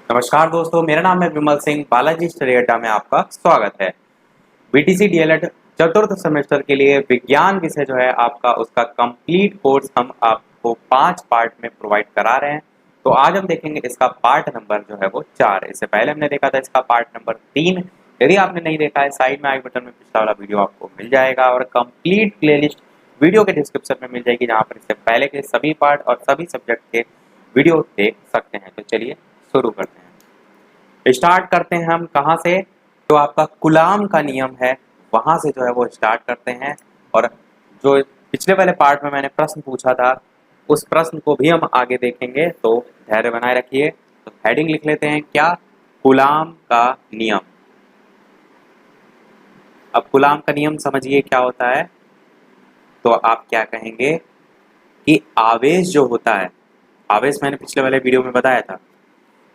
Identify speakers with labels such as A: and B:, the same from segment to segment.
A: नमस्कार दोस्तों, मेरा नाम है विमल सिंह। बालाजी स्टडी अड्डा में आपका स्वागत है। बीटीसी डीएलएड चतुर्थ सेमेस्टर के लिए विज्ञान विषय जो है आपका, उसका कंप्लीट कोर्स हम आपको 5 पार्ट में प्रोवाइड करा रहे हैं। तो आज हम देखेंगे इसका पार्ट नंबर जो है वो 4। इससे पहले हमने देखा था इसका पार्ट नंबर 3। यदि आपने नहीं देखा है, साइड में आई बटन में पिछला वाला वीडियो आपको मिल जाएगा और कंप्लीट प्लेलिस्ट वीडियो के डिस्क्रिप्शन में मिल जाएगी, जहाँ पर इससे पहले के सभी पार्ट और सभी सब्जेक्ट के वीडियो देख सकते हैं। तो चलिए शुरू करते हैं। स्टार्ट करते हैं हम कहाँ से? जो आपका कूलाम का नियम है वहां से जो है वो स्टार्ट करते हैं। और जो पिछले वाले पार्ट में मैंने प्रश्न पूछा था, उस प्रश्न को भी हम आगे देखेंगे, तो धैर्य बनाए रखिए। तो हेडिंग लिख लेते हैं, क्या? कूलाम का नियम। अब कूलाम का नियम समझिए क्या होता है। तो आप क्या कहेंगे कि आवेश जो होता है, आवेश मैंने पिछले वाले वीडियो में बताया था,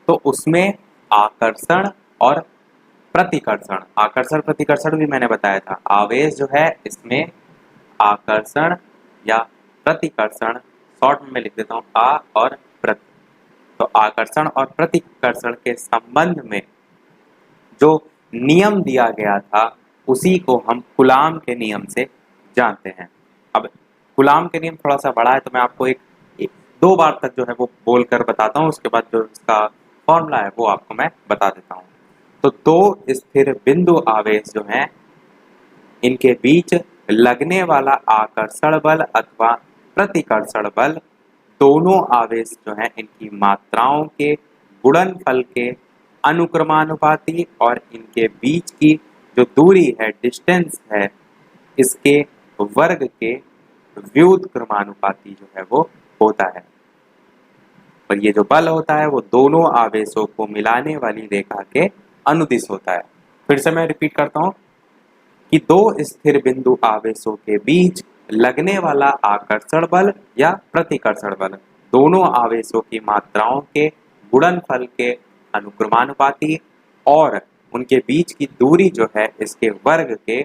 A: तो उसमें आकर्षण और प्रतिकर्षण, आकर्षण प्रतिकर्षण भी मैंने बताया था। आवेश जो है इसमें आकर्षण या प्रतिकर्षण, शॉर्ट में मैं लिख देता हूँ आ और प्रति। तो आकर्षण और प्रतिकर्षण के संबंध में जो नियम दिया गया था, उसी को हम कूलाम के नियम से जानते हैं। अब कूलाम के नियम थोड़ा सा बड़ा है, तो मैं आपको एक 2 बार तक जो है वो बोलकर बताता हूँ। उसके बाद जो इसका फॉर्मूला है वो आपको मैं बता देता हूँ। तो 2 स्थिर बिंदु आवेश जो हैं, इनके बीच लगने वाला आकर्षण बल अथवा प्रतिकर्षण बल, दोनों आवेश जो हैं इनकी मात्राओं के गुणनफल के अनुक्रमानुपाती और इनके बीच की जो दूरी है, डिस्टेंस है, इसके वर्ग के व्युत्क्रमानुपाती जो है वो होता है। और ये जो बल होता है वो दोनों आवेशों को मिलाने वाली रेखा के अनुदिश होता है। फिर से मैं रिपीट करता हूं कि 2 स्थिर बिंदु आवेशों के बीच लगने वाला आकर्षण बल या प्रतिकर्षण बल, दोनों आवेशों की मात्राओं के गुणनफल के अनुक्रमानुपाती और उनके बीच की दूरी जो है इसके वर्ग के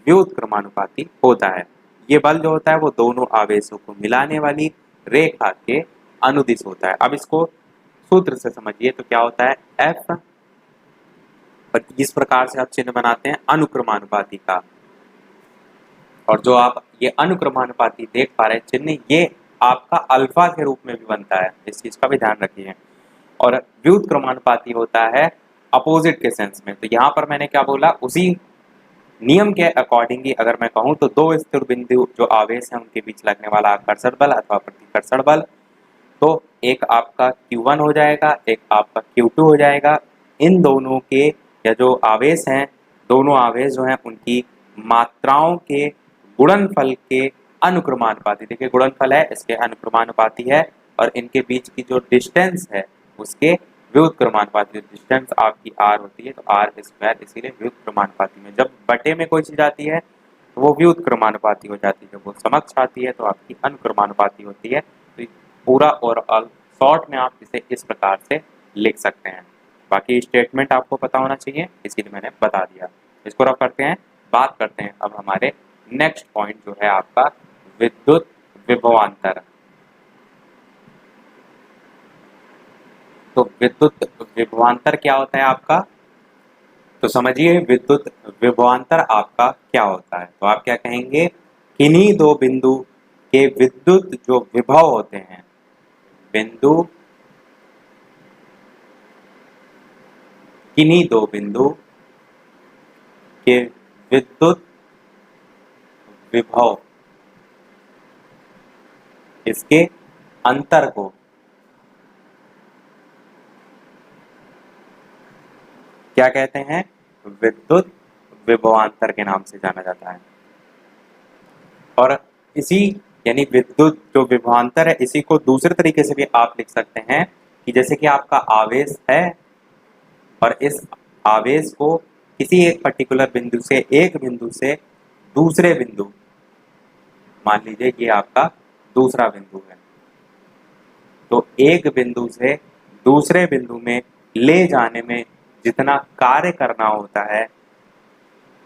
A: व्युत्क्रमानुपाती होता है। ये बल जो होता है वो दोनों आवेशों को मिलाने वाली रेखा के अनुदिश होता है। अब इसको सूत्र से समझिए तो क्या होता है, F, और इस प्रकार से आप चिन्ह बनाते हैं अनुक्रमानुपाती का। और जो आप ये अनुक्रमानुपाती देख पा रहे हैं चिन्ह, ये आपका अल्फा के रूप में भी बनता है, इस चीज का भी ध्यान रखिए। और व्युत्क्रमानुपाती होता है अपोजिट के सेंस में। तो यहाँ पर मैंने क्या बोला, उसी नियम के अकॉर्डिंग ही अगर मैं कहूँ तो 2 स्थिर बिंदु जो आवेश हैं उनके बीच लगने वाला आकर्षण बल अथवा प्रतिकर्षण बल, तो एक आपका Q1 हो जाएगा, एक आपका Q2 हो जाएगा। इन दोनों के या जो आवेश हैं, दोनों आवेश जो हैं उनकी मात्राओं के गुणनफल के अनुक्रमानुपाती, देखिए गुणनफल है इसके अनुक्रमानुपाती है, और इनके बीच की जो डिस्टेंस है उसके व्युत्क्रमानुपाती। डिस्टेंस आपकी r होती है, तो r स्क्वायर, इसीलिए व्युत्क्रमानुपाती में जब बटे में कोई चीज आती है तो वो व्युत्क्रमानुपाती हो जाती है, जब वो समक्ष आती है तो आपकी अनुक्रमानुपाती होती है। तो पूरा ओवरऑल शॉर्ट में आप इसे इस प्रकार से लिख सकते हैं। बाकी स्टेटमेंट आपको पता होना चाहिए, इसीलिए मैंने बता दिया। इसको रब करते हैं, बात करते हैं अब हमारे नेक्स्ट पॉइंट जो है आपका विद्युत विभवांतर। तो विद्युत विभवांतर क्या होता है आपका, तो समझिए विद्युत विभवांतर आपका क्या होता है। तो आप क्या कहेंगे, किन्हीं 2 बिंदु के विद्युत जो विभव होते हैं, बिंदु किन्हीं 2 बिंदु के विद्युत विभव, इसके अंतर को क्या कहते हैं, विद्युत विभवांतर के नाम से जाना जाता है। और इसी यानी विद्युत जो विभवांतर है, इसी को दूसरे तरीके से भी आप लिख सकते हैं कि जैसे कि आपका आवेश है और इस आवेश को किसी एक पर्टिकुलर बिंदु से, एक बिंदु से दूसरे बिंदु, मान लीजिए ये आपका दूसरा बिंदु है, तो एक बिंदु से दूसरे बिंदु में ले जाने में जितना कार्य करना होता है,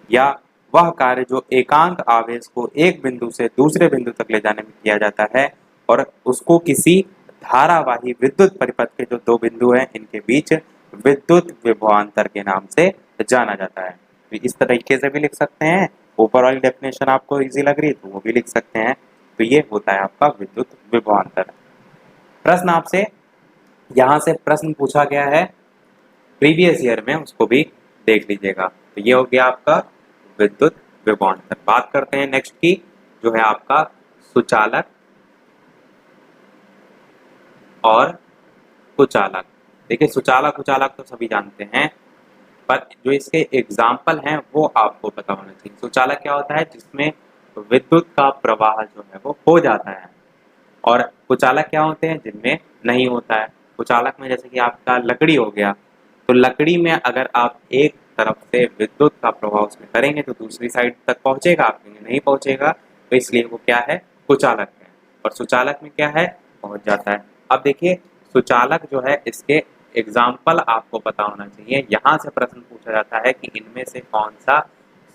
A: या वह कार्य जो एकांक आवेश को एक बिंदु से दूसरे बिंदु तक ले जाने में किया जाता है, और उसको किसी धारावाही विद्युत परिपथ के जो 2 बिंदु हैं इनके बीच विद्युत विभवांतर के नाम से जाना जाता है। तो इस तरीके से भी लिख सकते हैं, ऊपर वाली डेफिनेशन आपको इजी लग रही है तो वो भी लिख सकते हैं। तो ये होता है आपका विद्युत विभवांतर। प्रश्न आपसे यहाँ से प्रश्न पूछा गया है प्रीवियस ईयर में, उसको भी देख लीजिएगा। तो ये हो गया आपका विद्युत विभवांतर। बात करते हैं नेक्स्ट की, जो है आपका सुचालक और कुचालक। देखिए सुचालक कुचालक तो सभी जानते हैं, पर जो इसके एग्जाम्पल हैं वो आपको पता होना चाहिए। सुचालक क्या होता है? जिसमें विद्युत का प्रवाह जो है वो हो जाता है। और कुचालक क्या होते हैं? जिनमें नहीं होता है। कुचालक में जैसे कि आपका लकड़ी हो गया, तो लकड़ी में अगर आप एक तरफ से विद्युत का प्रवाह उसमें करेंगे तो दूसरी साइड तक पहुंचेगा, आप कहेंगे नहीं पहुंचेगा, तो इसलिए वो क्या है? कुचालक है। और सुचालक में क्या है? पहुंच जाता है। अब देखिए सुचालक जो है इसके एग्जाम्पल आपको पता होना चाहिए। यहाँ से प्रश्न पूछा जाता है कि इनमें से कौन सा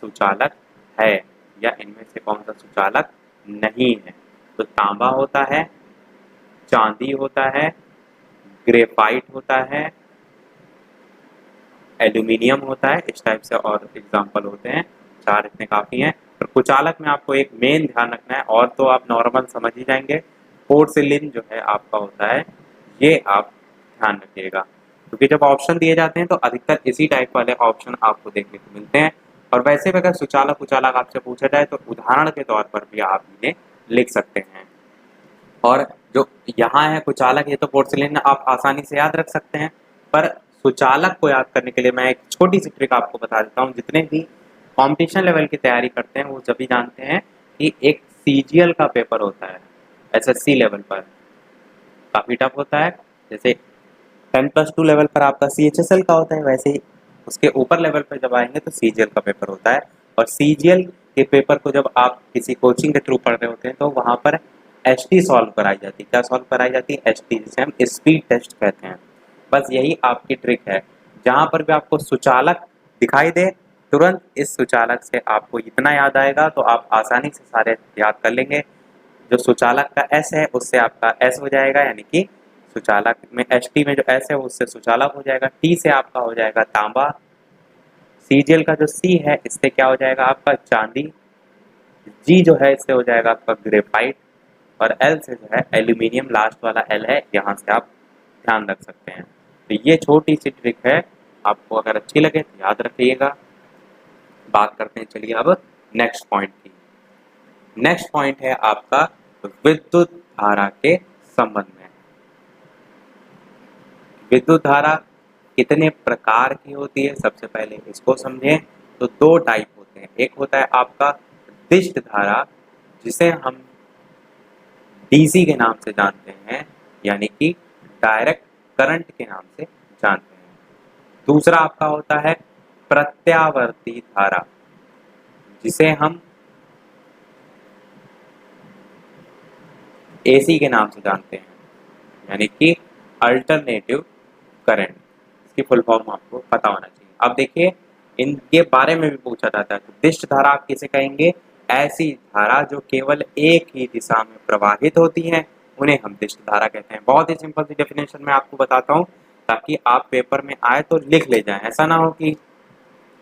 A: सुचालक है या इनमें से कौन सा सुचालक नहीं है। तो तांबा होता है, चांदी होता है, ग्रेफाइट होता है, एल्यूमिनियम होता है, इस टाइप से और एग्जाम्पल होते हैं। चार इतने काफी हैं। पर कुचालक में आपको एक मेन ध्यान रखना है, और तो आप नॉर्मल समझ ही जाएंगे। पोर्सिलिन जो है आपका होता है, ये आप ध्यान रखिएगा, क्योंकि जब ऑप्शन दिए जाते हैं तो अधिकतर इसी टाइप वाले ऑप्शन आपको देखने को मिलते हैं। और वैसे भी अगर सुचालक कुचालक आपसे पूछा जाए तो उदाहरण के तौर पर भी आप इन्हें लिख सकते हैं। और जो यहाँ है कुचालक, ये तो पोर्सिलेन आप आसानी से याद रख सकते हैं, पर सुचालक को याद करने के लिए मैं एक छोटी सी ट्रिक आपको बता देता हूँ। जितने भी कंपटीशन लेवल की तैयारी करते हैं वो सभी जानते हैं कि एक सीजीएल का पेपर होता है एसएससी लेवल पर, काफ़ी टफ होता है। जैसे 10+2 लेवल पर आपका सीएचएसएल का होता है, वैसे ही उसके ऊपर लेवल पर जब आएंगे तो सीजीएल का पेपर होता है। और सीजीएल के पेपर को जब आप किसी कोचिंग के थ्रू पढ़ रहे होते हैं तो वहाँ पर एचटी सॉल्व कराई जाती है। क्या सॉल्व कराई जाती है? एचटी, जिसे हम स्पीड टेस्ट कहते हैं। बस यही आपकी ट्रिक है। जहाँ पर भी आपको सुचालक दिखाई दे, तुरंत इस सुचालक से आपको इतना याद आएगा तो आप आसानी से सारे याद कर लेंगे। जो सुचालक का एस है उससे आपका एस हो जाएगा, यानी कि सुचालक में एच टी में जो एस है उससे सुचालक हो जाएगा, टी से आपका हो जाएगा तांबा, सीजीएल का जो सी है इससे क्या हो जाएगा आपका चांदी, जी जो है इससे हो जाएगा आपका ग्रेफाइट, और एल से जो है एल्यूमिनियम, लास्ट वाला एल है, यहाँ से आप ध्यान रख सकते हैं। तो ये छोटी सी ट्रिक है, आपको अगर अच्छी लगे तो याद रखिएगा। बात करते हैं चलिए अब नेक्स्ट पॉइंट की। नेक्स्ट पॉइंट है आपका विद्युत धारा के संबंध में। विद्युत धारा कितने प्रकार की होती है, सबसे पहले इसको समझें। तो दो टाइप होते हैं। एक होता है आपका दिष्ट धारा, जिसे हम डीसी के नाम से जानते हैं, यानी कि डायरेक्ट करंट के नाम से जानते हैं। दूसरा आपका होता है प्रत्यावर्ती धारा, जिसे हम एसी के नाम से जानते हैं, यानी कि अल्टरनेटिव करंट। इसकी फुल फॉर्म आपको पता होना चाहिए। अब देखिए इनके बारे में भी पूछा जाता है। तो दिष्ट धारा आप किसे कहेंगे? ऐसी धारा जो केवल एक ही दिशा में प्रवाहित होती है, उन्हें हम दिष्ट धारा कहते हैं। बहुत ही सिंपल सी डेफिनेशन मैं आपको बताता हूँ, ताकि आप पेपर में आए तो लिख ले जाएं, ऐसा ना हो कि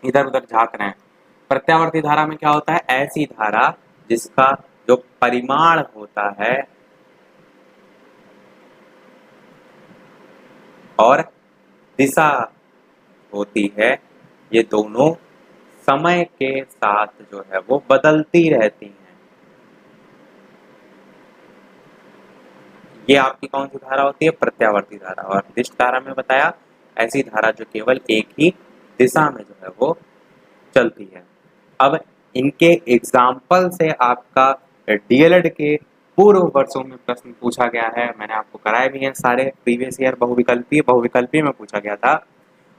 A: इधर उधर झांक रहे हैं। प्रत्यावर्ती धारा में क्या होता है? ऐसी धारा जिसका जो परिमाण होता है और दिशा होती है, ये दोनों समय के साथ जो है वो बदलती रहती हैं। ये आपकी कौन सी धारा होती है? प्रत्यावर्ती धारा। और दिष्ट धारा में बताया ऐसी धारा जो केवल एक ही दिशा में जो है वो चलती है। अब इनके एग्जाम्पल से आपका डीएलएड के पूर्व वर्षों में प्रश्न पूछा गया है। मैंने आपको कराए भी हैं सारे, प्रीवियस ईयर बहुविकल्पीय में पूछा गया था।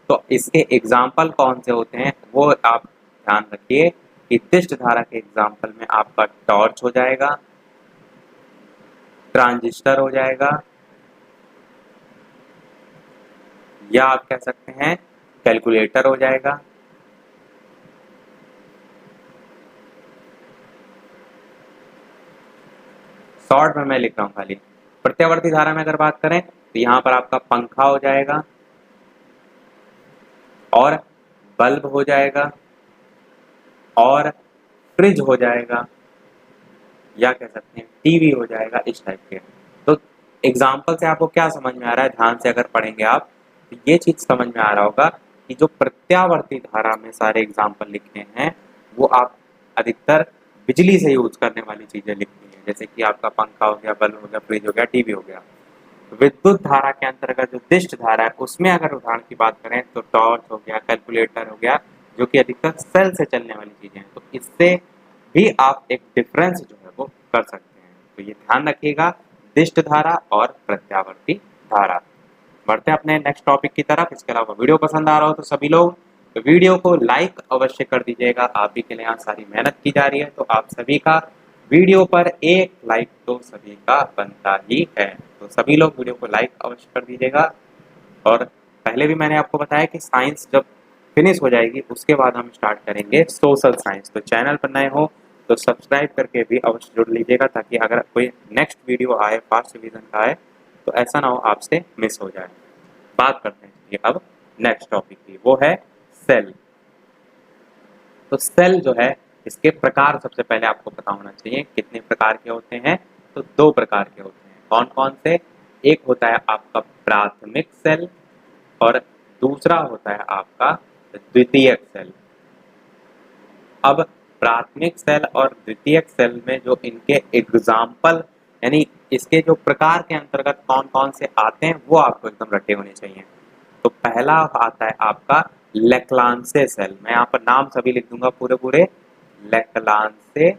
A: तो इसके एग्जाम्पल कौन से होते हैं वो आप ध्यान रखिए कि दिष्ट धारा के एग्जाम्पल में आपका टॉर्च हो जाएगा, ट्रांजिस्टर हो जाएगा, या आप कह सकते हैं कैलकुलेटर हो जाएगा। शॉर्ट में मैं लिख रहा हूँ खाली। प्रत्यावर्ती धारा में अगर बात करें तो यहाँ पर आपका पंखा हो जाएगा, और बल्ब हो जाएगा और फ्रिज हो जाएगा, या कह सकते हैं टीवी हो जाएगा, इस टाइप के। तो एग्जाम्पल से आपको क्या समझ में आ रहा है, ध्यान से अगर पढ़ेंगे आप तो ये चीज समझ में आ रहा होगा कि जो प्रत्यावर्ती धारा में सारे एग्जाम्पल लिखे हैं वो आप अधिकतर बिजली से यूज करने वाली चीजें लिखनी है, जैसे कि आपका पंखा हो गया, बल्ब हो गया, फ्रिज हो गया, टीवी हो गया। विद्युत धारा के अंतर्गत जो दिष्ट धारा है उसमें अगर उदाहरण की बात करें तो टॉर्च हो गया, कैलकुलेटर हो गया, जो कि अधिकतर सेल से चलने वाली चीजें हैं। तो इससे भी आप एक डिफरेंस जो है वो कर सकते हैं। तो ये ध्यान रखिएगा, दिष्ट धारा और प्रत्यावर्ती धारा। बढ़ते हैं अपने नेक्स्ट टॉपिक की तरफ। इसके अलावा वीडियो पसंद आ रहा हो तो सभी लोग वीडियो को लाइक अवश्य कर दीजिएगा। आप भी के लिए यहाँ सारी मेहनत की जा रही है, तो आप सभी का वीडियो पर एक लाइक तो सभी का बनता ही है। तो सभी लोग वीडियो को लाइक अवश्य कर दीजिएगा। और पहले भी मैंने आपको बताया कि साइंस जब फिनिश हो जाएगी उसके बाद हम स्टार्ट करेंगे सोशल साइंस। तो चैनल पर नए हो तो सब्सक्राइब करके भी अवश्य जुड़ लीजिएगा, ताकि अगर कोई नेक्स्ट वीडियो आए फर्स्ट डिवीजन का आए तो ऐसा ना हो आपसे मिस हो जाए। बात करते हैं ये अब नेक्स्ट टॉपिक की, वो है सेल। तो सेल जो है इसके प्रकार सबसे पहले आपको पता होना चाहिए कितने प्रकार के होते हैं। तो दो प्रकार के होते हैं। कौन कौन से? एक होता है आपका प्राथमिक सेल और दूसरा होता है आपका द्वितीयक सेल। अब प्राथमिक सेल और द्वितीयक सेल में जो इनके एग्जाम्पल यानी इसके जो प्रकार के अंतर्गत कौन कौन से आते हैं वो आपको एकदम रटे होने चाहिए। तो पहला आता है आपका लेक्लांसे सेल। मैं यहाँ पर नाम सभी लिख दूंगा पूरे पूरे। लेक्लांसे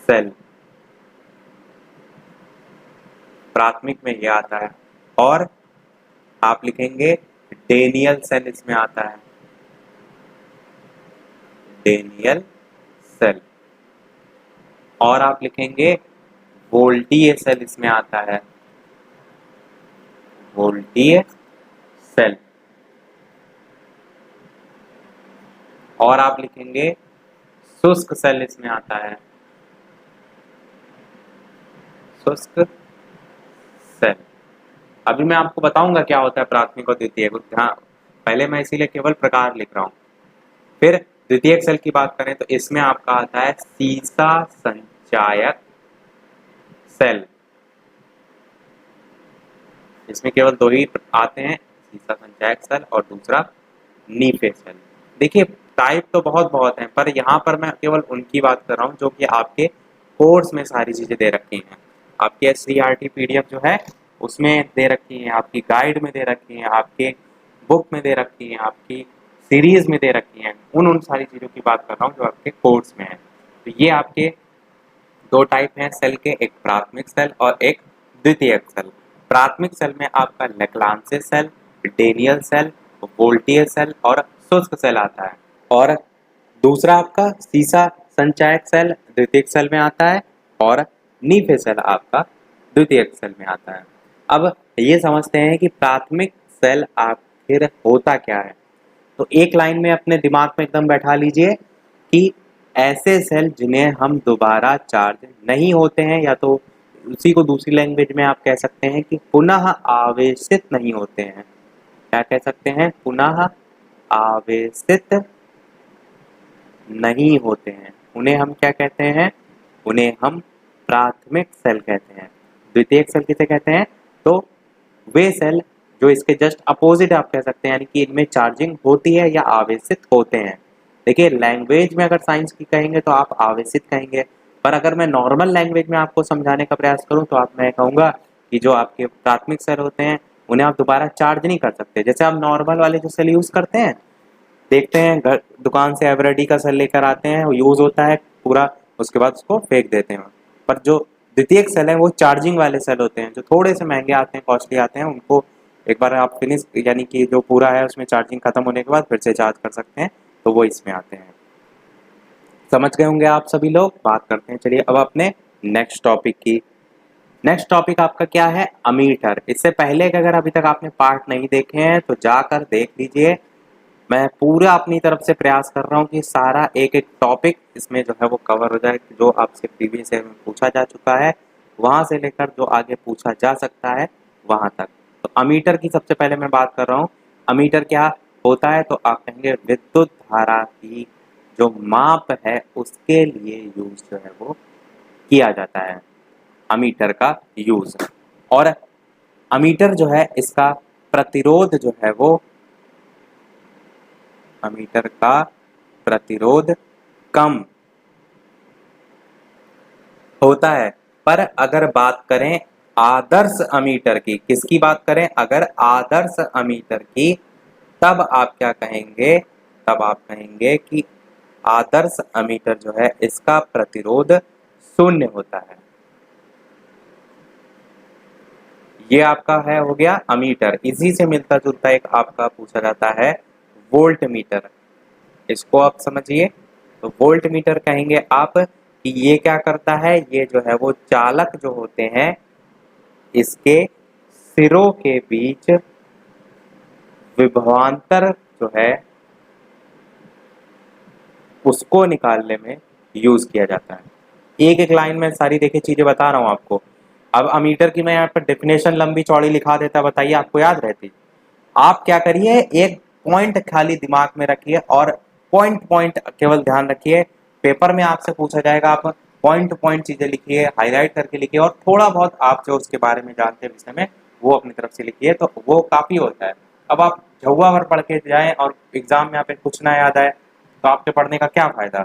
A: सेल प्राथमिक में ये आता है। और आप लिखेंगे डेनियल सेल इसमें आता है, डेनियल सेल। और आप लिखेंगे वोल्टीय सेल इसमें आता है, वोल्टीय सेल। और आप लिखेंगे शुष्क सेल इसमें आता है, शुष्क सेल। अभी मैं आपको बताऊंगा क्या होता है प्राथमिक और द्वितीयक। ध्यान, पहले मैं इसीलिए केवल प्रकार लिख रहा हूं। फिर द्वितीयक सेल की बात करें तो इसमें आपका आता है सीसा संचायक सेल। इसमें केवल दो ही आते हैं, सीसा संचायक सेल और दूसरा नीफे सेल। देखिए टाइप तो बहुत बहुत हैं, पर यहाँ पर मैं केवल उनकी बात कर रहा हूँ जो कि आपके कोर्स में सारी चीजें दे रखी हैं। आपके एससीईआरटी पीडीएफ जो है उसमें दे रखी है, आपकी गाइड में दे रखी है, आपके बुक में दे रखी है, आपकी सीरीज में दे रखी हैं। उन सारी चीज़ों की बात कर रहा हूँ जो आपके कोर्स में है। तो ये आपके दो टाइप हैं सेल के, एक प्राथमिक सेल और एक द्वितीयक सेल। प्राथमिक सेल में आपका लेक्लांसे सेल, डेनियल सेल, वोल्टीय सेल और शुष्क सेल आता है। और दूसरा आपका सीसा संचायक सेल द्वितीयक सेल में आता है और नीफे सेल आपका द्वितीयक सेल में आता है। अब ये समझते हैं कि प्राथमिक सेल आखिर होता क्या है। तो एक लाइन में अपने दिमाग में एकदम बैठा लीजिए कि ऐसे सेल जिन्हें हम दोबारा चार्ज नहीं होते हैं, या तो उसी को दूसरी लैंग्वेज में आप कह सकते हैं कि पुनः आवेशित नहीं होते हैं। क्या कह सकते हैं? पुनः आवेशित नहीं होते हैं। उन्हें हम क्या कहते हैं? उन्हें हम प्राथमिक सेल कहते हैं। द्वितीयक सेल किसे कहते हैं? तो वे सेल जो इसके जस्ट अपोजिट आप कह सकते हैं, यानी कि इनमें चार्जिंग होती है या आवेशित होते हैं। देखिए लैंग्वेज में अगर साइंस की कहेंगे तो आप आवेशित कहेंगे, पर अगर मैं नॉर्मल लैंग्वेज में आपको समझाने का प्रयास करूं तो मैं कहूँगा कि जो आपके प्राथमिक सेल होते हैं उन्हें आप दोबारा चार्ज नहीं कर सकते। जैसे आप नॉर्मल वाले जो सेल यूज़ करते हैं, देखते हैं घर दुकान से एवरेडी का सेल लेकर आते हैं, वो यूज़ होता है पूरा, उसके बाद उसको फेंक देते हैं। पर जो द्वितीयक सेल है वो चार्जिंग वाले सेल होते हैं, जो थोड़े से महंगे आते हैं, कॉस्टली आते हैं। उनको एक बार आप फिनिश यानी कि जो पूरा है उसमें चार्जिंग खत्म होने के बाद फिर से चार्ज कर सकते हैं, तो वो इसमें आते हैं। समझ गए होंगे आप सभी लोग। बात करते हैं चलिए अब अपने नेक्स्ट टॉपिक की। नेक्स्ट टॉपिक आपका क्या है? अमीटर। इससे पहले कि अगर अभी तक आपने पार्ट नहीं देखे हैं तो जाकर देख लीजिए। मैं पूरा अपनी तरफ से प्रयास कर रहा हूँ कि सारा एक एक टॉपिक इसमें जो है वो कवर हो जाए, जो आपसे प्रीवियस ईयर में पूछा जा चुका है वहाँ से लेकर जो आगे पूछा जा सकता है वहाँ तक। तो अमीटर की सबसे पहले मैं बात कर रहा हूँ। अमीटर क्या होता है, तो आप कहेंगे विद्युत धारा की जो माप है उसके लिए यूज जो है वो किया जाता है, अमीटर का यूज। और अमीटर जो है इसका प्रतिरोध जो है वो, अमीटर का प्रतिरोध कम होता है। पर अगर बात करें आदर्श अमीटर की, किसकी बात करें, अगर आदर्श अमीटर की, तब आप क्या कहेंगे, तब आप कहेंगे कि आदर्श अमीटर जो है इसका प्रतिरोध शून्य होता है। ये आपका है हो गया अमीटर। इसी से मिलता जुलता एक आपका पूछा जाता है वोल्ट मीटर। इसको आप समझिए। तो वोल्ट मीटर कहेंगे आप कि ये क्या करता है, ये जो है वो चालक जो होते हैं इसके सिरों के बीच विभवांतर जो है उसको निकालने में यूज किया जाता है। एक एक लाइन में सारी देखिए चीजें बता रहा हूं आपको। अब अमीटर की मैं यहाँ पर डेफिनेशन लंबी चौड़ी लिखा देता, बताइए आपको याद रहती। आप क्या करिए, एक पॉइंट खाली दिमाग में रखिए और पॉइंट पॉइंट केवल ध्यान रखिए। पेपर में आपसे पूछा जाएगा, आप पॉइंट पॉइंट चीजें लिखिए, हाईलाइट करके लिखिए, और थोड़ा बहुत आप जो उसके बारे में जानते हैं विषय में वो अपनी तरफ से लिखिए, तो वो काफी होता है। अब आप झुआ भर पढ़ के जाएं और एग्जाम में आप कुछ ना याद आए तो आपके पढ़ने का क्या फायदा।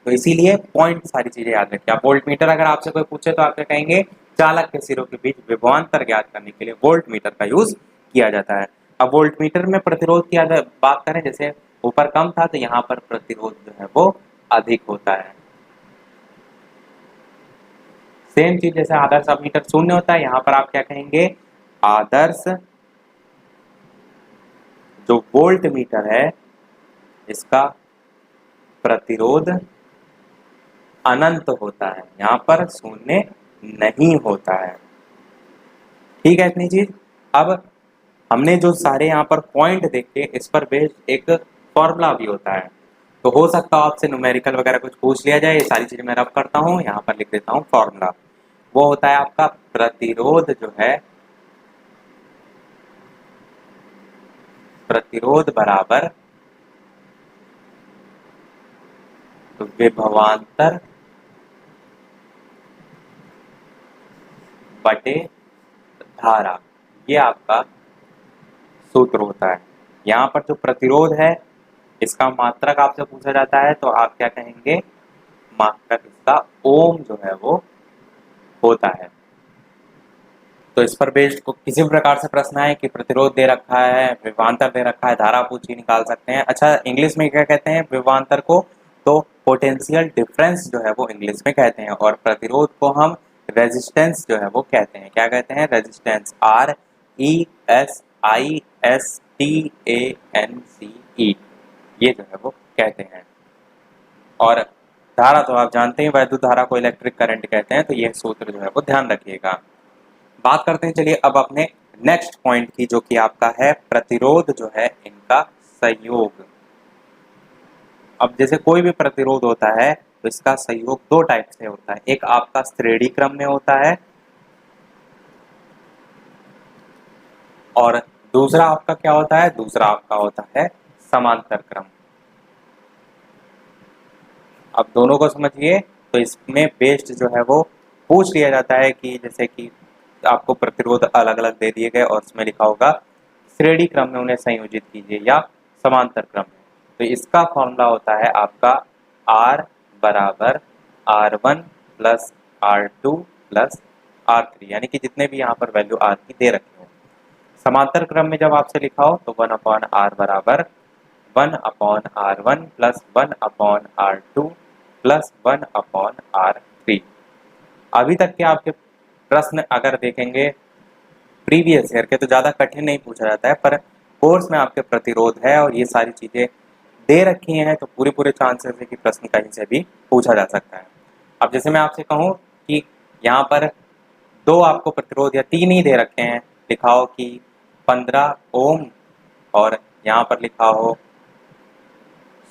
A: तो इसीलिए पॉइंट सारी चीजें याद रखिए। आप वोल्ट मीटर अगर आपसे कोई पूछे तो आप क्या कहेंगे, चालक के सिरों के बीच विभवांतर ज्ञात करने के लिए वोल्ट मीटर का यूज किया जाता है। अब वोल्ट मीटर में प्रतिरोध की अगर बात करें, जैसे ऊपर कम था तो यहाँ पर प्रतिरोध जो है वो अधिक होता है। सेम चीज जैसे आदर्श अमीटर शून्य होता है, यहाँ पर आप क्या कहेंगे, आदर्श जो वोल्ट मीटर है इसका प्रतिरोध अनंत होता है, यहाँ पर शून्य नहीं होता है। ठीक है इतनी चीज। अब हमने जो सारे यहाँ पर पॉइंट देखे, इस पर बेस्ड एक फॉर्मूला भी होता है। तो हो सकता है आपसे न्यूमेरिकल वगैरह कुछ पूछ लिया जाए, ये सारी चीजें मैं रब करता हूँ, यहाँ पर लिख देता हूँ फॉर्मूला। वो होता है आपका प्रतिरोध जो है, प्रतिरोध बराबर विभवांतर बटे धारा, ये आपका सूत्र होता है। यहाँ पर जो प्रतिरोध है इसका मात्रक आपसे पूछा जाता है, तो आप क्या कहेंगे, मात्रक इसका ओम जो है वो होता है। तो इस पर बेस्ड को किसी भी प्रकार से प्रश्न है कि प्रतिरोध दे रखा है, विभवांतर दे रखा है, धारा पूछी, निकाल सकते हैं। अच्छा इंग्लिश में क्या कहते हैं विभवांतर को, तो पोटेंशियल डिफरेंस जो है वो इंग्लिश में कहते हैं, और प्रतिरोध को हम रेजिस्टेंस जो है वो कहते हैं। क्या कहते हैं, रेजिस्टेंस, RESISTANCE, ये जो है वो कहते हैं। और धारा तो आप जानते हैं, वैद्युत धारा को इलेक्ट्रिक करंट कहते हैं, तो यह सूत्र जो है वो ध्यान रखिएगा। बात करते हैं चलिए अब अपने नेक्स्ट पॉइंट की, जो कि आपका है प्रतिरोध जो है इनका संयोग। अब जैसे कोई भी प्रतिरोध होता है तो इसका संयोग दो टाइप से होता है, एक आपका श्रेणी क्रम में होता है और दूसरा आपका क्या होता है, दूसरा आपका होता है समांतर क्रम। अब दोनों को समझिए। तो इसमें बेस्ड जो है वो पूछ लिया जाता है कि जैसे कि आपको प्रतिरोध अलग अलग दे दिए गए और उसमें लिखा होगा श्रेणी क्रम में उन्हें संयोजित कीजिए या समांतर क्रम में। तो इसका फॉर्मूला होता है आपका R बराबर R1 plus R2 plus R3, यानी कि जितने भी यहाँ पर वैल्यू R की दे रखी हो। समांतर क्रम में जब आपसे लिखा हो तो 1/R बराबर 1/R1 plus 1/R2 plus 1/R3। अभी तक के आपके प्रश्न अगर देखेंगे प्रीवियस ईयर के तो ज़्यादा कठिन नहीं पूछा जाता है, पर कोर्स में आपके प्रतिरोध है और ये सारी चीज़ें दे रखी हैं, तो पूरे पूरे चांसेस है कि प्रश्न कहीं से भी पूछा जा सकता है। अब जैसे मैं आपसे कहूँ कि यहाँ पर दो आपको प्रतिरोध या तीन ही दे रखे हैं, लिखा हो कि 15 ओम और यहाँ पर लिखा हो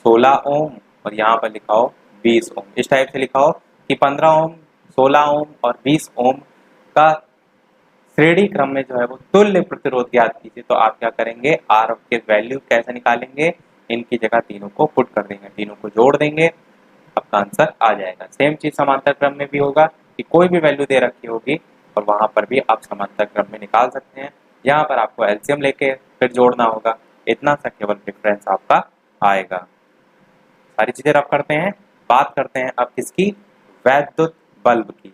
A: 16 ओम और यहाँ पर लिखा हो 20 ओम, इस टाइप से लिखा हो कि 15 ओम, 16 ओम और 20 ओम का श्रेणी क्रम में जो है वो तुल्य प्रतिरोध ज्ञात कीजिए। तो आप क्या करेंगे, आर के वैल्यू कैसे निकालेंगे, इनकी जगह तीनों को पुट कर देंगे, तीनों को जोड़ देंगे, आपका आंसर आ जाएगा। सेम चीज समांतर क्रम में भी होगा कि कोई भी वैल्यू दे रखी होगी और वहां पर भी आप समांतर क्रम में निकाल सकते हैं। यहाँ पर आपको एलसीएम लेके फिर जोड़ना होगा, इतना सा केवल डिफरेंस आपका आएगा। सारी चीजें रब करते हैं। बात करते हैं अब किसकी, वैद्युत बल्ब की।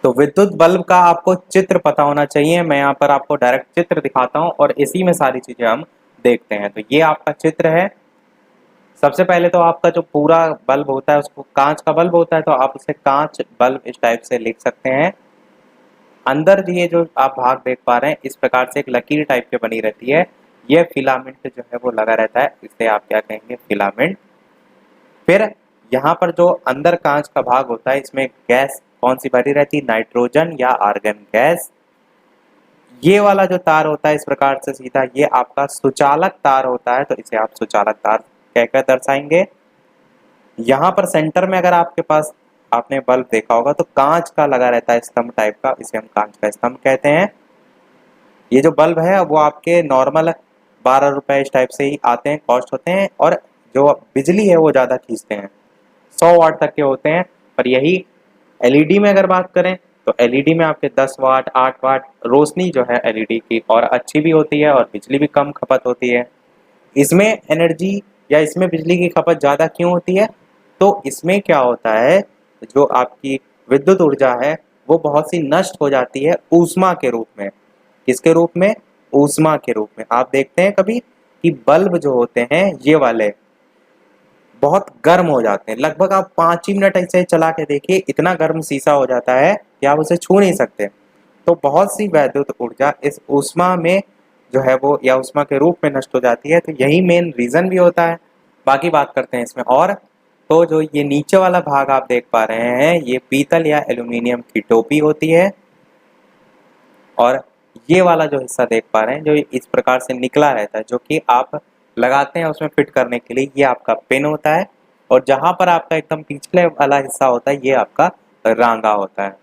A: तो विद्युत बल्ब का आपको चित्र पता होना चाहिए। मैं यहाँ पर आपको डायरेक्ट चित्र दिखाता हूँ और इसी में सारी चीजें हम देखते हैं। तो ये आपका चित्र है। सबसे पहले तो आपका जो पूरा बल्ब होता है उसको कांच का बल्ब होता है, तो आप उसे कांच बल्ब इस टाइप से लिख सकते हैं। अंदर ये जो आप भाग देख पा रहे हैं इस प्रकार से एक लकीर टाइप के बनी रहती है, ये फिलामेंट जो है वो लगा रहता है, इसे आप क्या कहेंगे, फिलामेंट। फिर यहाँ पर जो अंदर कांच का भाग होता है इसमें गैस कौन सी भरी रहती है, नाइट्रोजन या आर्गन गैस। ये वाला जो तार होता है इस प्रकार से सीधा, ये आपका सुचालक तार होता है, तो इसे आप सुचालक तार कहकर दर्शाएंगे। यहाँ पर सेंटर में अगर आपके पास आपने बल्ब देखा होगा तो कांच का लगा रहता है स्तंभ टाइप का, इसे हम कांच का स्तंभ कहते हैं। ये जो बल्ब है वो आपके नॉर्मल 12 रुपए इस टाइप से ही आते हैं, कॉस्ट होते हैं, और जो बिजली है वो ज़्यादा खींचते हैं, 100 वाट तक के होते हैं। पर यही एलईडी में अगर बात करें तो एलईडी में आपके 10 वाट 8 वाट रोशनी जो है एलईडी की और अच्छी भी होती है और बिजली भी कम खपत होती है। इसमें एनर्जी या इसमें बिजली की खपत ज़्यादा क्यों होती है, तो इसमें क्या होता है, जो आपकी विद्युत ऊर्जा है वो बहुत सी नष्ट हो जाती है ऊष्मा के रूप में। किसके रूप में, ऊष्मा के रूप में। आप देखते हैं कभी कि बल्ब जो होते हैं ये वाले बहुत गर्म हो जाते हैं, लगभग आप 5 ही मिनट ऐसे चला के देखिए, इतना गर्म शीशा हो जाता है कि आप उसे छू नहीं सकते। तो बहुत सी वैद्युत ऊर्जा इस ऊष्मा में जो है वो या ऊष्मा के रूप में नष्ट हो जाती है, तो यही मेन रीजन भी होता है। बाकी बात करते हैं इसमें और, तो जो ये नीचे वाला भाग आप देख पा रहे हैं ये पीतल या एल्यूमिनियम की टोपी होती है, और ये वाला जो हिस्सा देख पा रहे हैं जो इस प्रकार से निकला रहता है, जो कि आप लगाते हैं उसमें फिट करने के लिए, ये आपका पिन होता है। और जहां पर आपका एकदम पिछले वाला हिस्सा होता है ये आपका रांगा होता है।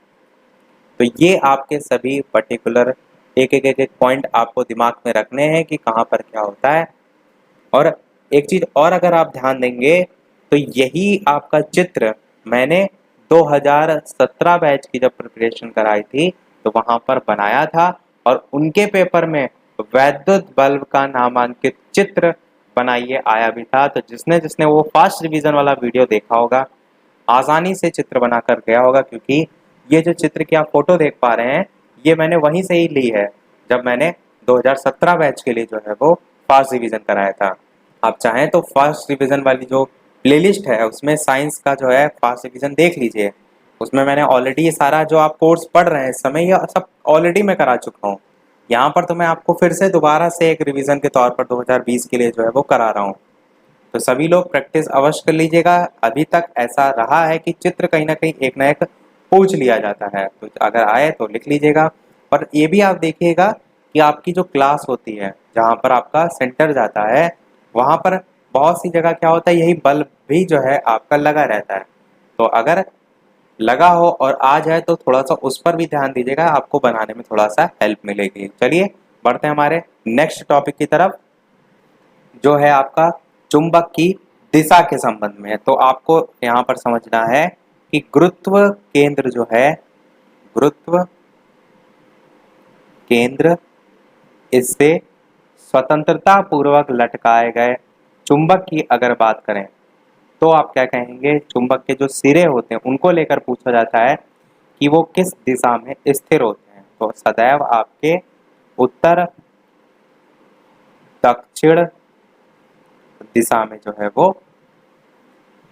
A: तो ये आपके सभी पर्टिकुलर एक एक एक एक पॉइंट आपको दिमाग में रखने हैं कि कहाँ पर क्या होता है। और एक चीज और अगर आप ध्यान देंगे तो यही आपका चित्र मैंने 2017 बैच की जब प्रिपरेशन कराई थी तो वहां पर बनाया था, और उनके पेपर में वैद्युत बल्ब का नामांकित चित्र बनाइए आया भी था। तो जिसने जिसने वो फास्ट रिवीजन वाला वीडियो देखा होगा आसानी से चित्र बनाकर गया होगा, क्योंकि ये जो चित्र की आप फोटो देख पा रहे हैं ये मैंने वहीं से ही ली है जब मैंने 2017 बैच के लिए जो है वो फास्ट रिवीजन कराया था। आप चाहें तो फास्ट रिवीजन वाली जो प्लेलिस्ट है उसमें साइंस का जो है फास्ट रिवीजन देख लीजिए, उसमें मैंने ऑलरेडी ये सारा जो आप कोर्स पढ़ रहे हैं इस समय ये सब ऑलरेडी मैं करा चुका हूँ। यहाँ पर तो मैं आपको फिर से दोबारा से एक रिवीजन के तौर पर 2020 के लिए जो है वो करा रहा हूँ। तो सभी लोग प्रैक्टिस अवश्य कर लीजिएगा। अभी तक ऐसा रहा है कि चित्र कहीं ना कहीं एक ना एक पूछ लिया जाता है, तो अगर आए तो लिख लीजिएगा। और ये भी आप देखिएगा कि आपकी जो क्लास होती है जहाँ पर आपका सेंटर जाता है वहाँ पर बहुत सी जगह क्या होता है यही बल्ब भी जो है आपका लगा रहता है। तो अगर लगा हो और आ जाए तो थोड़ा सा उस पर भी ध्यान दीजिएगा, आपको बनाने में थोड़ा सा हेल्प मिलेगी। चलिए बढ़ते हैं हमारे नेक्स्ट टॉपिक की तरफ, जो है आपका चुंबक की दिशा के संबंध में। तो आपको यहाँ पर समझना है कि गुरुत्व केंद्र जो है, गुरुत्व केंद्र, इससे स्वतंत्रता पूर्वक लटकाए गए चुंबक की अगर बात करें तो आप क्या कहेंगे, चुंबक के जो सिरे होते हैं उनको लेकर पूछा जाता है कि वो किस दिशा में स्थिर होते हैं। तो सदैव आपके उत्तर दक्षिण दिशा में जो है वो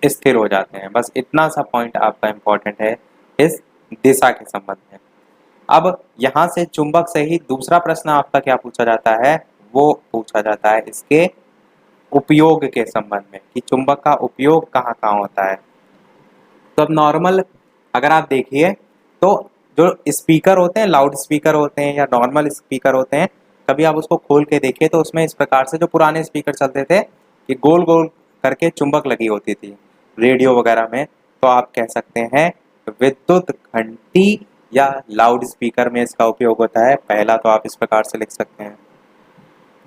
A: स्थिर हो जाते हैं। बस इतना सा पॉइंट आपका इंपॉर्टेंट है इस दिशा के संबंध में। अब यहाँ से चुंबक से ही दूसरा प्रश्न आपका क्या पूछा जाता है, वो पूछा जाता है इसके उपयोग के संबंध में कि चुंबक का उपयोग कहाँ कहाँ होता है। तो अब नॉर्मल अगर आप देखिए तो जो स्पीकर होते हैं, लाउड स्पीकर होते हैं या नॉर्मल स्पीकर होते हैं, कभी आप उसको खोल के देखिए तो उसमें इस प्रकार से जो पुराने स्पीकर चलते थे कि गोल गोल करके चुंबक लगी होती थी रेडियो वगैरह में, तो आप कह सकते हैं विद्युत घंटी या लाउड स्पीकर में इसका उपयोग होता है। पहला तो आप इस प्रकार से लिख सकते हैं,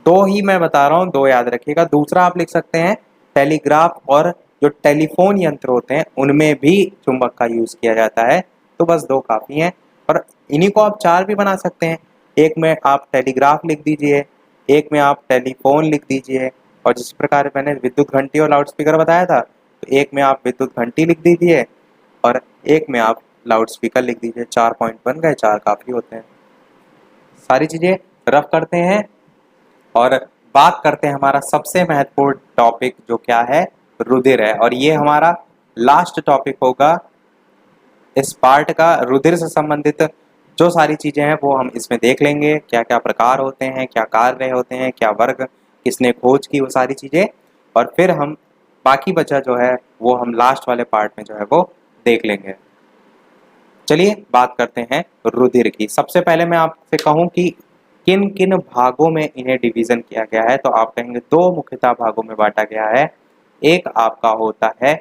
A: दो ही मैं बता रहा हूँ, दो याद रखिएगा। दूसरा आप लिख सकते हैं टेलीग्राफ और जो टेलीफोन यंत्र होते हैं उनमें भी चुंबक का यूज किया जाता है। तो बस दो काफी हैं, और इन्हीं को आप चार भी बना सकते हैं। एक में आप टेलीग्राफ लिख दीजिए, एक में आप टेलीफोन लिख दीजिए, और जिस प्रकार मैंने विद्युत घंटी और लाउड स्पीकर बताया था, तो एक में आप विद्युत घंटी लिख दीजिए और एक में आप लाउड स्पीकर लिख दीजिए। 4 पॉइंट बन गए, चार काफी होते हैं। सारी चीजें रफ करते हैं और बात करते हैं हमारा सबसे महत्वपूर्ण टॉपिक जो क्या है, रुधिर है। और ये हमारा लास्ट टॉपिक होगा इस पार्ट का। रुधिर से संबंधित जो सारी चीजें हैं वो हम इसमें देख लेंगे, क्या क्या प्रकार होते हैं, क्या कार्य होते हैं, क्या वर्ग किसने खोज की, वो सारी चीजें। और फिर हम बाकी बचा जो है वो हम लास्ट वाले पार्ट में जो है वो देख लेंगे। चलिए बात करते हैं रुधिर की। सबसे पहले मैं आपसे कहूं कि किन किन भागों में इन्हें डिवीजन किया गया है, तो आप कहेंगे दो मुख्यतः भागों में बांटा गया है। एक आपका होता है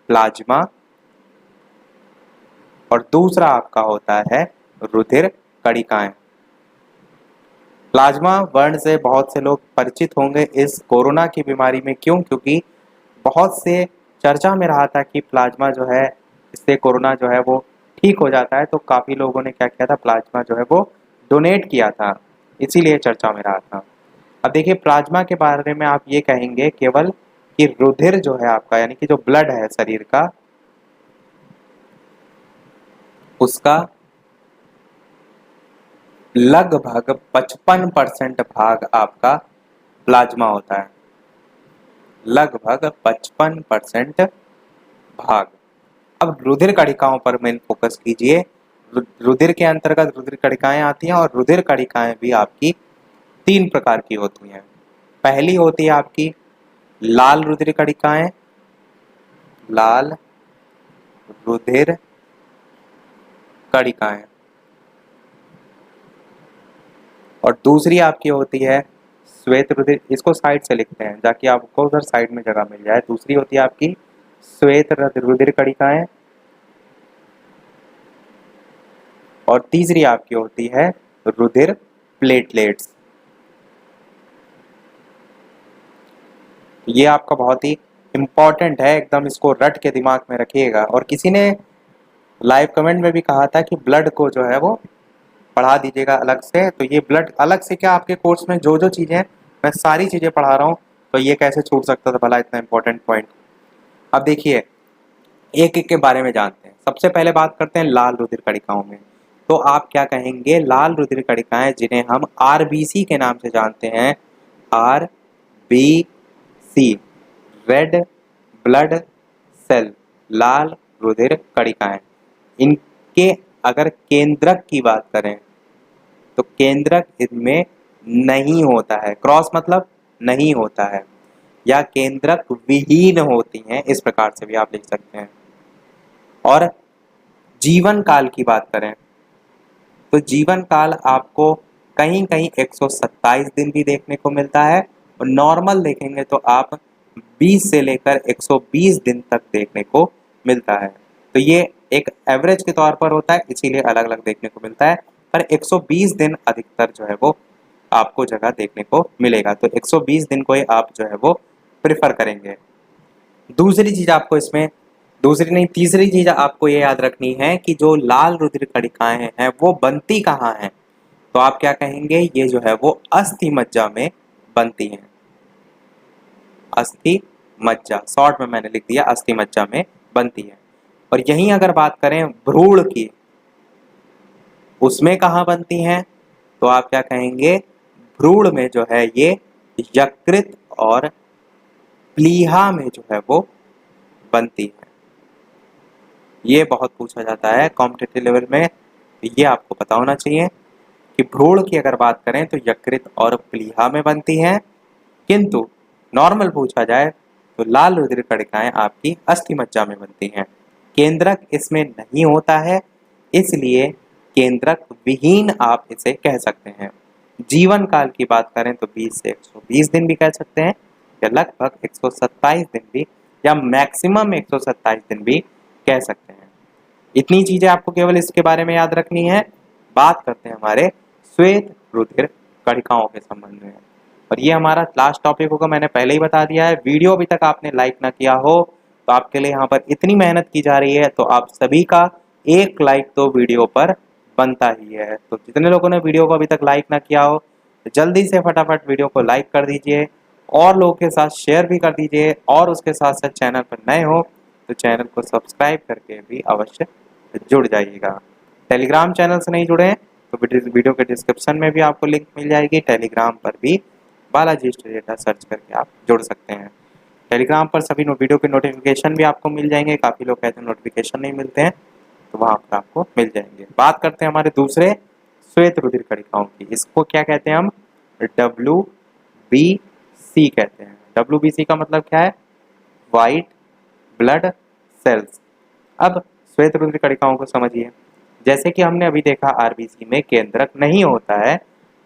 A: प्लाज्मा और दूसरा आपका होता है रुधिर कणिकाएं। प्लाज्मा वर्ण से बहुत से लोग परिचित होंगे इस कोरोना की बीमारी में। क्यों? क्योंकि बहुत से चर्चा में रहा था कि प्लाज्मा जो है इससे कोरोना जो है वो ठीक हो जाता है, तो काफी लोगों ने क्या किया था, प्लाज्मा जो है वो डोनेट किया था, इसीलिए चर्चा में रहा था। अब देखिए प्लाज्मा के बारे में आप ये कहेंगे केवल कि रुधिर जो है आपका, यानी कि जो ब्लड है शरीर का, उसका लगभग 55% भाग आपका प्लाज्मा होता है। लगभग 55% भाग। अब रुधिर कणिकाओं पर मेन फोकस कीजिए। रुधिर के अंतर्गत रुधिर कणिकाएं आती हैं, और रुधिर कणिकाएं भी आपकी तीन प्रकार की होती हैं। पहली होती है आपकी लाल रुधिर कणिकाएं, लाल रुधिर कणिकाएं, और दूसरी आपकी होती है श्वेत रुधिर। इसको साइड से लिखते हैं ताकि आपको उधर साइड में जगह मिल जाए। दूसरी होती है आपकी श्वेत रुधिर कणिकाएं, और तीसरी आपकी होती है रुधिर प्लेटलेट्स। ये आपका बहुत ही इंपॉर्टेंट है, एकदम इसको रट के दिमाग में रखिएगा। और किसी ने लाइव कमेंट में भी कहा था कि ब्लड को जो है वो पढ़ा दीजिएगा अलग से। तो ये ब्लड अलग से क्या, आपके कोर्स में जो जो चीजें मैं सारी चीजें पढ़ा रहा हूँ, तो ये कैसे छूट सकता था भला इतना इंपॉर्टेंट पॉइंट। अब देखिए एक एक के बारे में जानते हैं। सबसे पहले बात करते हैं लाल रुधिर कणिकाओं में। तो आप क्या कहेंगे, लाल रुधिर कणिकाएं जिन्हें हम आरबीसी के नाम से जानते हैं, आरबीसी, रेड ब्लड सेल, लाल रुधिर कणिकाएं। इनके अगर केंद्रक की बात करें तो केंद्रक इनमें नहीं होता है। क्रॉस मतलब नहीं होता है, या केंद्रक विहीन होती हैं, इस प्रकार से भी आप लिख सकते हैं। और जीवन काल की बात करें तो जीवन काल आपको कहीं कहीं 127 दिन भी देखने को मिलता है, और नॉर्मल देखेंगे तो आप 20 से लेकर 120 दिन तक देखने को मिलता है। तो ये एक एवरेज के तौर पर होता है, इसीलिए अलग अलग देखने को मिलता है। पर 120 दिन अधिकतर जो है वो आपको जगह देखने को मिलेगा, तो 120 दिन को ही आप जो है वो प्रिफर करेंगे। दूसरी चीज आपको इसमें, दूसरी नहीं तीसरी चीज आपको ये याद रखनी है कि जो लाल रुधिर कणिकाएं हैं वो बनती कहाँ हैं। तो आप क्या कहेंगे, ये जो है वो अस्थि मज्जा में बनती हैं। अस्थि मज्जा, शॉर्ट में मैंने लिख दिया अस्थि मज्जा में बनती है। और यहीं अगर बात करें भ्रूण की, उसमें कहाँ बनती हैं, तो आप क्या कहेंगे, भ्रूण में जो है ये यकृत और प्लीहा में जो है वो बनती है। ये बहुत पूछा जाता है कॉम्पिटिटिव लेवल में, तो ये आपको पता होना चाहिए कि भ्रूण की अगर बात करें तो यकृत और प्लीहा में बनती है, किंतु नॉर्मल पूछा जाए तो लाल रुधिर कणिकाएं आपकी अस्थि मज्जा में बनती हैं। केंद्रक इसमें नहीं होता है, इसलिए केंद्रक विहीन आप इसे कह सकते हैं। जीवन काल की बात करें तो 20 से 120 दिन भी कह सकते हैं, या लगभग 127 दिन भी, या मैक्सिमम 127 दिन भी कह सकते हैं। इतनी चीजें आपको केवल इसके बारे में याद रखनी है। बात करते हैं हमारे श्वेत रुधिर कणिकाओं के संबंध में, और ये हमारा लास्ट टॉपिक होगा। मैंने पहले ही बता दिया है, वीडियो अभी तक आपने लाइक ना किया हो तो आपके लिए यहाँ पर इतनी मेहनत की जा रही है, तो आप सभी का एक लाइक तो वीडियो पर बनता ही है। तो जितने लोगों ने वीडियो को अभी तक लाइक ना किया हो तो जल्दी से फटाफट वीडियो को लाइक कर दीजिए और लोगों के साथ शेयर भी कर दीजिए, और उसके साथ साथ चैनल पर नए हो तो चैनल को सब्सक्राइब करके भी अवश्य जुड़ जाइएगा। टेलीग्राम चैनल से नहीं जुड़े हैं तो वीडियो के डिस्क्रिप्शन में भी आपको लिंक मिल जाएगी। टेलीग्राम पर भी बालाजी स्टडी अड्डा सर्च करके आप जुड़ सकते हैं। टेलीग्राम पर सभी वीडियो के नोटिफिकेशन भी आपको मिल जाएंगे। काफ़ी लोग कहते हैं नोटिफिकेशन नहीं मिलते हैं, तो वहाँ पर आपको मिल जाएंगे। बात करते हैं हमारे दूसरे श्वेत रुधिर कणिकाओं की। इसको क्या कहते हैं हम? WBC कहते हैं। WBC का मतलब क्या है? White blood cells. अब श्वेत रुधिर कणिकाओं को समझिए। जैसे कि हमने अभी देखा आरबीसी में केंद्रक नहीं होता है,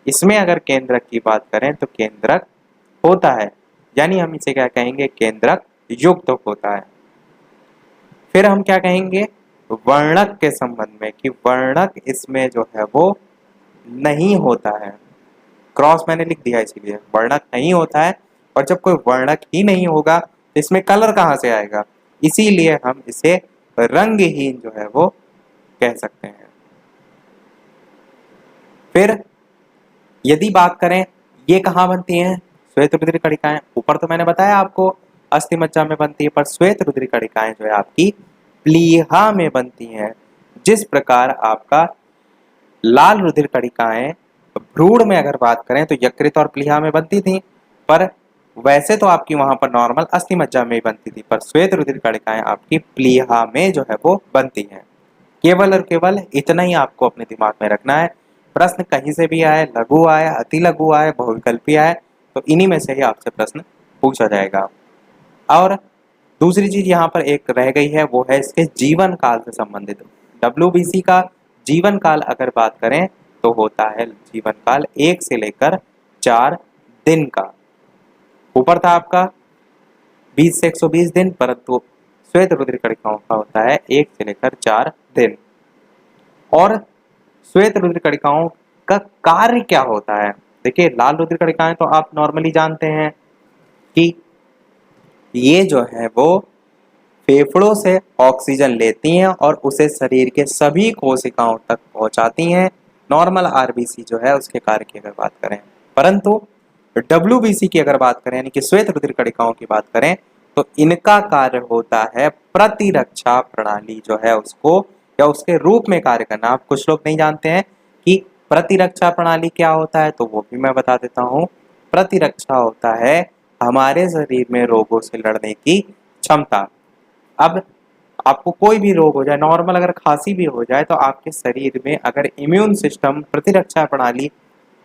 A: इसमें अगर केंद्रक की बात करें तो केंद्रक होता है, यानी हम इसे क्या कहेंगे? केंद्रक युक्त होता है। फिर हम क्या कहेंगे वर्णक के संबंध में, कि वर्णक इसमें जो है वो नहीं होता है। क्रॉस मैंने लिख दिया इसीलिए, वर्णक नहीं होता है। और जब कोई वर्णक ही नहीं होगा तो इसमें कलर कहाँ से आएगा? इसीलिए हम इसे रंगहीन जो है वो कह सकते हैं। फिर यदि बात करें ये कहाँ बनती हैं श्वेत रुधिर कणिकाएं? ऊपर तो मैंने बताया आपको अस्थि मज्जा में बनती है, पर श्वेत रुधिर कणिकाएं जो है आपकी प्लीहा में बनती हैं। जिस प्रकार आपका लाल रुधिर कणिकाएं भ्रूण में अगर बात करें तो यकृत और प्लीहा में बनती थी, पर वैसे तो आपकी वहां पर नॉर्मल अस्थि मज्जा में ही बनती थी, पर श्वेत रुधिर कणिकाएं आपकी प्लीहा में जो है वो बनती हैं। केवल और केवल इतना ही आपको अपने दिमाग में रखना है। प्रश्न कहीं से भी आए, लघु आए, अति लघु आए, बहुविकल्पी आए, तो इन्हीं में से ही आपसे प्रश्न पूछा जाएगा। और दूसरी चीज यहाँ पर एक रह गई है, वो है इसके जीवन काल से संबंधित। WBC का जीवन काल अगर बात करें तो होता है जीवन काल 1 से लेकर 4 दिन का। ऊपर था आपका 20 से 120 दिन, परंतु श्वेत रुधिर कणिकाओं का होता है 1 से लेकर 4 दिन। और श्वेत रुधिर कणिकाओं का कार्य क्या होता है? देखिए, लाल रुधिर कणिकाएं तो आप नॉर्मली जानते हैं कि ये जो है वो फेफड़ों से ऑक्सीजन लेती हैं और उसे शरीर के सभी कोशिकाओं तक पहुंचाती हैं। नॉर्मल आरबीसी जो है उसके कार्य की अगर बात करें, परंतु WBC की अगर बात करें यानी कि श्वेत रुधिर कणिकाओं की बात करें तो इनका कार्य होता है प्रतिरक्षा प्रणाली जो है उसको या उसके रूप में कार्य करना। आप कुछ लोग नहीं जानते हैं कि प्रतिरक्षा प्रणाली क्या होता है, तो वो भी मैं बता देता हूँ। प्रतिरक्षा होता है हमारे शरीर में रोगों से लड़ने की क्षमता। अब आपको कोई भी रोग हो जाए, नॉर्मल अगर खांसी भी हो जाए, तो आपके शरीर में अगर इम्यून सिस्टम प्रतिरक्षा प्रणाली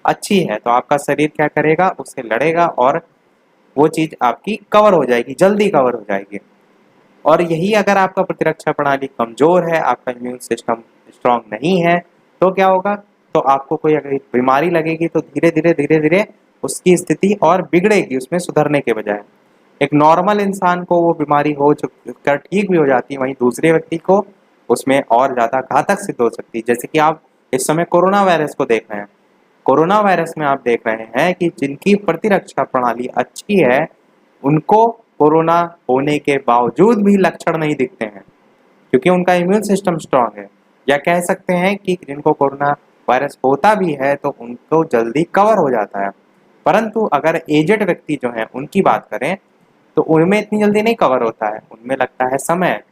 A: अच्छी है तो आपका शरीर क्या करेगा? उससे लड़ेगा और वो चीज आपकी कवर हो जाएगी, जल्दी कवर हो जाएगी। और यही अगर आपका प्रतिरक्षा प्रणाली कमजोर है, आपका इम्यून सिस्टम स्ट्रांग नहीं है, तो क्या होगा? तो आपको कोई अगर बीमारी लगेगी तो धीरे धीरे उसकी स्थिति और बिगड़ेगी, उसमें सुधरने के बजाय। एक नॉर्मल इंसान को वो बीमारी हो कर ठीक भी हो जाती है, वहीं दूसरे व्यक्ति को उसमें और ज्यादा घातक सिद्ध हो सकती है। जैसे कि आप इस समय कोरोना वायरस को देख रहे हैं। कोरोना वायरस में आप देख रहे हैं कि जिनकी प्रतिरक्षा प्रणाली अच्छी है उनको कोरोना होने के बावजूद भी लक्षण नहीं दिखते हैं, क्योंकि उनका इम्यून सिस्टम स्ट्रांग है। या कह सकते हैं कि जिनको कोरोना वायरस होता भी है तो उनको जल्दी कवर हो जाता है। परंतु अगर एजेड व्यक्ति जो है उनकी बात करें तो उनमें इतनी जल्दी नहीं कवर होता है, उनमें लगता है समय।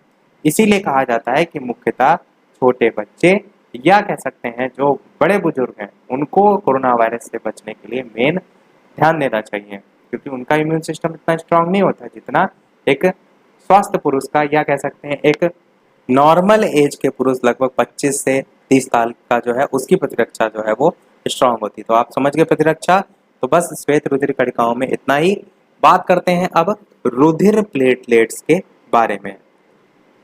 A: इसीलिए कहा जाता है कि मुख्यतः छोटे बच्चे या कह सकते हैं जो बड़े बुजुर्ग हैं उनको कोरोना वायरस से बचने के लिए मेन ध्यान देना चाहिए, क्योंकि उनका इम्यून सिस्टम इतना स्ट्रांग नहीं होता जितना एक स्वस्थ पुरुष का, या कह सकते हैं एक नॉर्मल एज के पुरुष लगभग 25 से 30 साल का जो है उसकी प्रतिरक्षा जो है वो स्ट्रांग होती। तो आप समझ गए प्रतिरक्षा। तो बस श्वेत रुधिर कणिकाओं में इतना ही। बात करते हैं अब रुधिर प्लेटलेट्स के बारे में।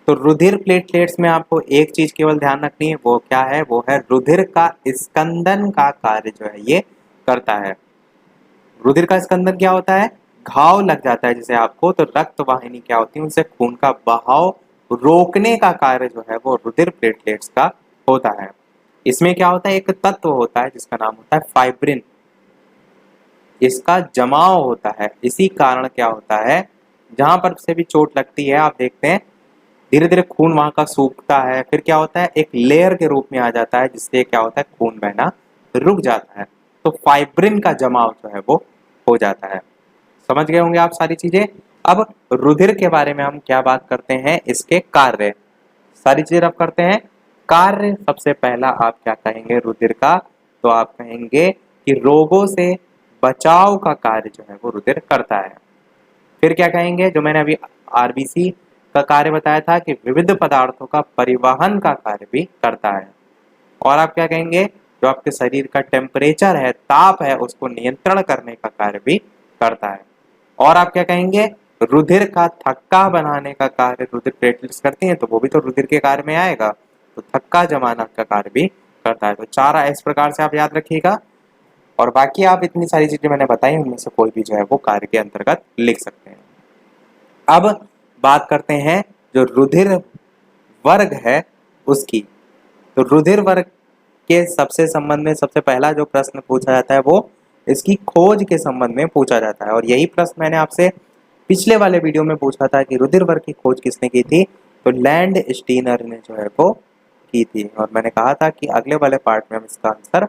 A: तो रुधिर प्लेटलेट्स में आपको एक चीज केवल ध्यान रखनी है, वो क्या है? वो है रुधिर का स्कंदन का कार्य जो है ये करता है। रुधिर का स्कंदन क्या होता है? घाव लग जाता है जैसे आपको, तो रक्त वाहिनी क्या होती है? उनसे खून का बहाव रोकने का कार्य जो है वो रुधिर प्लेटलेट्स का होता है। इसमें क्या होता है, एक तत्व होता है जिसका नाम होता है फाइब्रिन, इसका जमाव होता है। इसी कारण क्या होता है, जहां पर से भी चोट लगती है आप देखते हैं धीरे धीरे खून वहां का सूखता है, फिर क्या होता है एक लेयर के रूप में आ जाता है, जिससे क्या होता है खून बहना रुक जाता है। तो फाइब्रिन का जमाव जो है वो हो जाता है। समझ गए होंगे आप सारी चीजें। अब रुधिर के बारे में हम क्या बात करते हैं, इसके कार्य, सारी चीजें अब करते हैं। कार्य सबसे पहला आप क्या कहेंगे रुधिर का, तो आप कहेंगे कि रोगों से बचाव का कार्य जो है वो रुधिर करता है। फिर क्या कहेंगे, जो मैंने अभी आरबीसी का कार्य बताया था कि विविध पदार्थों का परिवहन का कार्य भी करता है। और आप क्या कहेंगे, जो आपके शरीर का टेम्परेचर है, ताप है, उसको नियंत्रण करने का कार्य भी करता है। और आप क्या कहेंगे, रुधिर का थक्का बनाने का कार्य रुधिर प्लेटलेट्स करती हैं, तो वो भी तो रुधिर के कार्य में आएगा, तो थक्का जमाना का कार्य भी करता है। तो चार इस प्रकार से आप याद रखिएगा। और बाकी आप इतनी सारी चीजें मैंने बताई, उनमें से कोई भी जो है वो कार्य के अंतर्गत लिख सकते हैं। अब बात करते हैं जो रुधिर वर्ग है उसकी। तो रुधिर वर्ग के सबसे संबंध में सबसे पहला जो प्रश्न पूछा जाता है वो इसकी खोज के संबंध में पूछा जाता है। और यही प्रश्न मैंने आपसे पिछले वाले वीडियो में पूछा था कि रुधिर वर्ग की खोज किसने की थी, तो लैंड स्टीनर ने जो है वो की थी। और मैंने कहा था कि अगले वाले पार्ट में हम इसका आंसर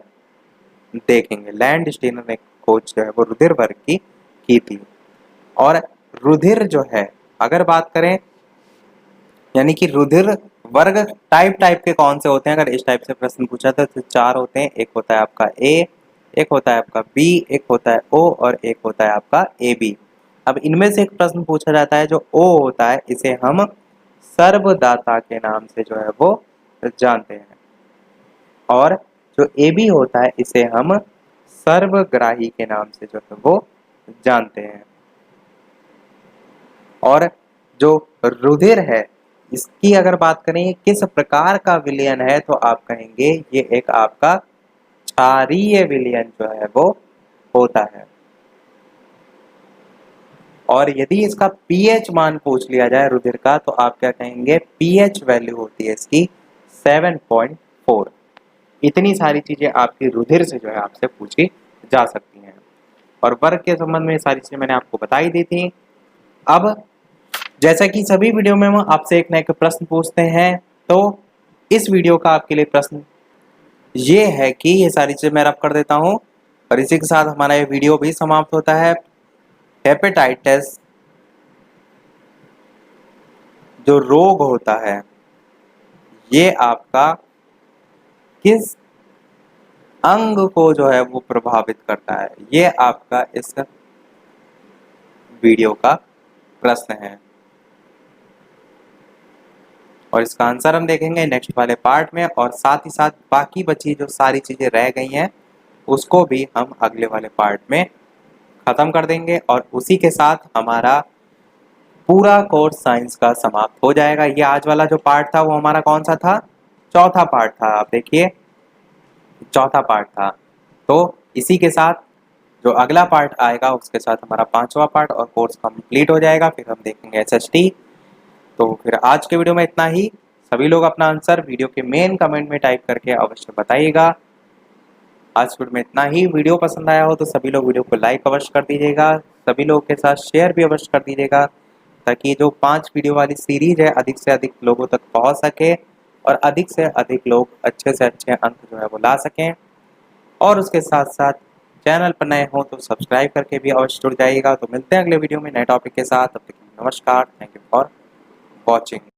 A: देखेंगे। लैंड स्टीनर ने खोज जो है वो रुधिर वर्ग की थी। और रुधिर जो है, अगर बात करें यानी कि रुधिर वर्ग टाइप के कौन से होते हैं, अगर इस टाइप से प्रश्न पूछा था तो चार होते हैं। एक होता है आपका ए, एक होता है आपका बी, एक होता है ओ और एक होता है आपका ए बी। अब इनमें से एक प्रश्न पूछा जाता है जो ओ होता है, इसे हम सर्वदाता के नाम से जो है वो जानते हैं। और जो ए बी होता है इसे हम सर्वग्राही के नाम से जो है वो जानते हैं। और जो रुधिर है इसकी अगर बात करें किस प्रकार का विलयन है, तो आप कहेंगे ये एक आपका क्षारीय विलयन जो है वो होता है। और यदि इसका पीएच मान पूछ लिया जाए रुधिर का, तो आप क्या कहेंगे, पीएच वैल्यू होती है इसकी 7.4। इतनी सारी चीजें आपकी रुधिर से जो है आपसे पूछी जा सकती हैं। और वर्ग के संबंध में सारी चीजें मैंने आपको बताई दी थी। अब जैसा कि सभी वीडियो में हम आपसे एक ना एक प्रश्न पूछते हैं, तो इस वीडियो का आपके लिए प्रश्न ये है कि ये सारी चीजें मैं रब कर देता हूं और इसी के साथ हमारा ये वीडियो भी समाप्त होता है। हेपेटाइटिस जो रोग होता है ये आपका किस अंग को जो है वो प्रभावित करता है, ये आपका इस वीडियो का प्रश्न है। और इसका आंसर हम देखेंगे नेक्स्ट वाले पार्ट में। और साथ ही साथ बाकी बची जो सारी चीजें रह गई हैं उसको भी हम अगले वाले पार्ट में खत्म कर देंगे। और उसी के साथ हमारा पूरा कोर्स साइंस का समाप्त हो जाएगा। ये आज वाला जो पार्ट था वो हमारा कौन सा था, चौथा पार्ट था। आप देखिए चौथा पार्ट था। तो इसी के साथ जो अगला पार्ट आएगा उसके साथ हमारा पांचवा पार्ट और कोर्स कंप्लीट हो जाएगा। फिर हम देखेंगे एसएसटी। तो फिर आज के वीडियो में इतना ही। सभी लोग अपना आंसर वीडियो के मेन कमेंट में टाइप करके अवश्य बताइएगा। आज वीडियो में इतना ही। वीडियो पसंद आया हो तो सभी लोग वीडियो को लाइक अवश्य कर दीजिएगा, सभी लोगों के साथ शेयर भी अवश्य कर दीजिएगा, ताकि जो 5 वीडियो वाली सीरीज है अधिक से अधिक लोगों तक पहुंच सके और अधिक से अधिक लोग अच्छे से अच्छे अंक जो है वो ला सकें। और उसके साथ साथ चैनल पर नए हो तो सब्सक्राइब करके भी अवश्य जुड़ जाइएगा। तो मिलते हैं अगले वीडियो में नए टॉपिक के साथ। तब तक नमस्कार, थैंक यू फॉर वॉचिंग।